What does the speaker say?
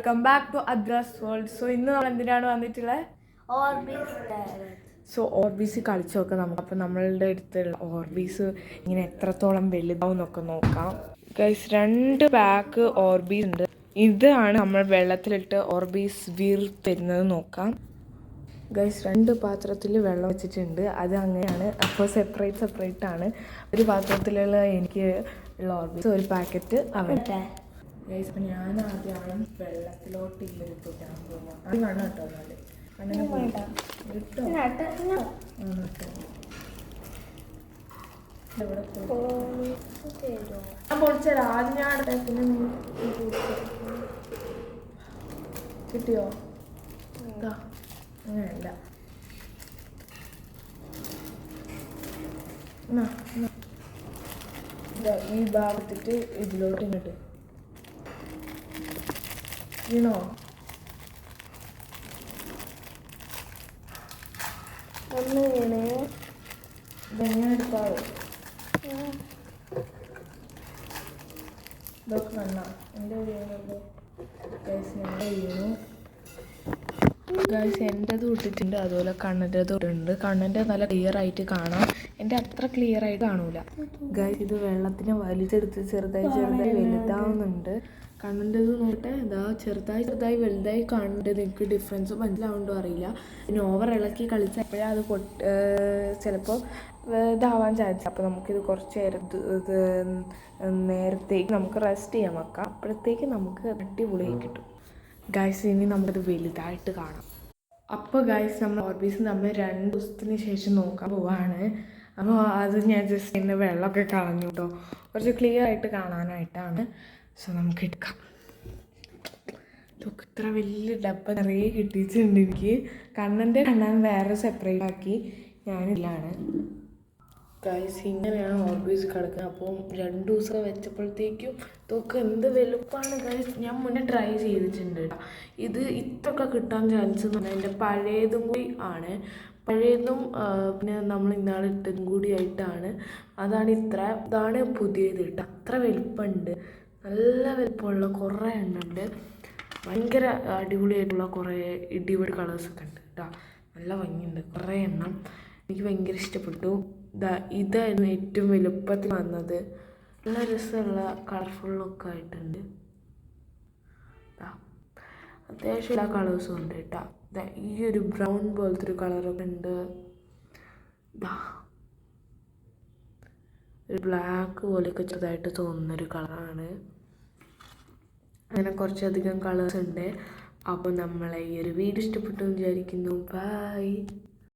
Welcome back to അദ്രാസ് world. So ഇന്ന് നമ്മൾ എന്തിനാണ് വന്നിട്ടുള്ളത്? സോ ഓർബീസ് കളിച്ച് നോക്കാം നമുക്ക്. അപ്പോൾ നമ്മളുടെ അടുത്തുള്ള ഓർബീസ് ഇങ്ങനെ എത്രത്തോളം വലുതാവും എന്നൊക്കെ നോക്കാം. ഗൈസ് 2 പാക്ക് ഓർബീസ് ഉണ്ട്. ഇതാണ് നമ്മൾ വെള്ളത്തിലിട്ട് ഓർബീസ് വീർത്തരുന്നത് നോക്കാം. ഗൈസ് 2 പാത്രത്തിൽ വെള്ളം വെച്ചിട്ടുണ്ട്. അത് അങ്ങനെയാണ്. അപ്പോൾ സെപ്പറേറ്റ് ആണ്. ഒരു പാത്രത്തിലുള്ള എനിക്ക് ഉള്ള ഓർബീസ് ഒരു പാക്കറ്റ് അവരുടെ. ഗൈസ് ഇപ്പം ഞാൻ ആദ്യമാണ് വെള്ളത്തിലോട്ട് ഇട്ടിട്ടാൻ പോകുന്നത്. അത് കാണാം കേട്ടോ. എന്നാല് ഞാൻ പൊളിച്ചാൽ ആദ്യം ഞാൻ പിന്നെ കിട്ടിയോ? അങ്ങനെയല്ല. ഈ ഭാഗത്തിട്ട് ഇതിലോട്ട് ഇങ്ങോട്ട് വീണോ? ഒന്ന് വീണേ. ഇതെങ്ങനെ എടുക്കാവോ? ഇതൊക്കെ കണ്ണാ എൻ്റെ വീണല്ലോ. ഗൈസ് ഞങ്ങളുടെ വീണു. ഗൈസ് എൻ്റെത് ഇട്ടിട്ടുണ്ട്, അതുപോലെ കണ്ണൻ്റെതും ഇട്ടുണ്ട്. കണ്ണൻ്റെ നല്ല ക്ലിയർ ആയിട്ട് കാണാം, എൻ്റെ അത്ര ക്ലിയർ ആയിട്ട് കാണൂല. ഗൈസ് ഇത് വെള്ളത്തിനെ വലിച്ചെടുത്ത് ചെറുതായി വലുതാവുന്നുണ്ട്. കണ്ണൻ്റെത് നോക്കട്ടെ, ഇതാ ചെറുതായി വലുതായി കാണുന്നുണ്ട്. നിങ്ങൾക്ക് ഡിഫറൻസ് മനസ്സിലാവുണ്ടോ അറിയില്ല. പിന്നെ ഓവർ ഇളക്കി കളിച്ചപ്പോഴേ അത് ചിലപ്പോൾ ഇതാവാൻ ചാൻസ്. അപ്പോൾ നമുക്കിത് കുറച്ച് നേരത്തേക്ക് നമുക്ക് റെസ്റ്റ് ചെയ്യാൻ വെക്കാം. അപ്പോഴത്തേക്ക് നമുക്ക് അടിപൊളിയായി കിട്ടും. ഗൈസ് ഇനി നമുക്കത് വലുതായിട്ട് കാണാം. അപ്പോൾ ഗൈസ് നമ്മൾ ഓർബീസ് നമ്മൾ 2 ദിവസത്തിന് ശേഷം നോക്കാൻ പോവാണ്. അപ്പോൾ അത് ഞാൻ ജസ്റ്റ് ഇന്ന് വെള്ളമൊക്കെ കളഞ്ഞു കേട്ടോ, കുറച്ച് ക്ലിയർ ആയിട്ട് കാണാനായിട്ടാണ്. സോ നമുക്ക് എടുക്കാം. ഇതൊക്കെ ഇത്ര വലിയ ഡബ്ബ നിറയെ കിട്ടിയിട്ടുണ്ട് എനിക്ക്. കണ്ണൻ വേറെ സെപ്പറേറ്റ് ആക്കി ഞാനില്ലാണ്. ഗൈസ് ഇങ്ങനെയാണ് ഓർബീസ് കിടക്കുന്നത്. അപ്പോൾ 2 ദിവസം വെച്ചപ്പോഴത്തേക്കും ഇതൊക്കെ എന്ത് വലുപ്പമാണ് ഗൈസ്. ഞാൻ മുന്നേ ട്രൈ ചെയ്തിട്ടുണ്ട് കേട്ടോ. ഇത് ഇത്രയൊക്കെ കിട്ടാൻ ചാൻസ് എന്ന് പറഞ്ഞാൽ എൻ്റെ പഴയതും കൂടി ആണ്. പഴയതും പിന്നെ നമ്മൾ ഇന്നാൾ ഇട്ടതും കൂടി ആയിട്ടാണ്. ഇതാണ് പുതിയത് കേട്ടോ. അത്ര വലുപ്പമുണ്ട്, നല്ല വലുപ്പമുള്ള കുറേ എണ്ണുണ്ട്. ഭയങ്കര അടിപൊളിയായിട്ടുള്ള കുറേ ഇടിപൊളി കളേഴ്സൊക്കെ ഉണ്ട് കേട്ടോ. നല്ല ഭംഗിയുണ്ട് കുറേ എണ്ണം. എനിക്ക് ഭയങ്കര ഇഷ്ടപ്പെട്ടു. ഇതായിരുന്നു ഏറ്റവും വലുപ്പത്തിൽ വന്നത്. നല്ല രസമുള്ള കളർഫുള്ളൊക്കെ ആയിട്ടുണ്ട്. അത്യാവശ്യം എല്ലാ കളേഴ്സും ഉണ്ട് കേട്ടോ. ഈ ഒരു ബ്രൗൺ പോലത്തെ ഒരു കളറൊക്കെ ഉണ്ട്. ഒരു ബ്ലാക്ക് പോലെയൊക്കെ ചെറുതായിട്ട് തോന്നുന്നൊരു കളറാണ്. അങ്ങനെ കുറച്ചധികം കളേഴ്സ് ഉണ്ട്. അപ്പോൾ നമ്മളെ ഈ ഒരു വീഡിയോ ഇഷ്ടപ്പെട്ടു വിചാരിക്കുന്നു. ബൈ.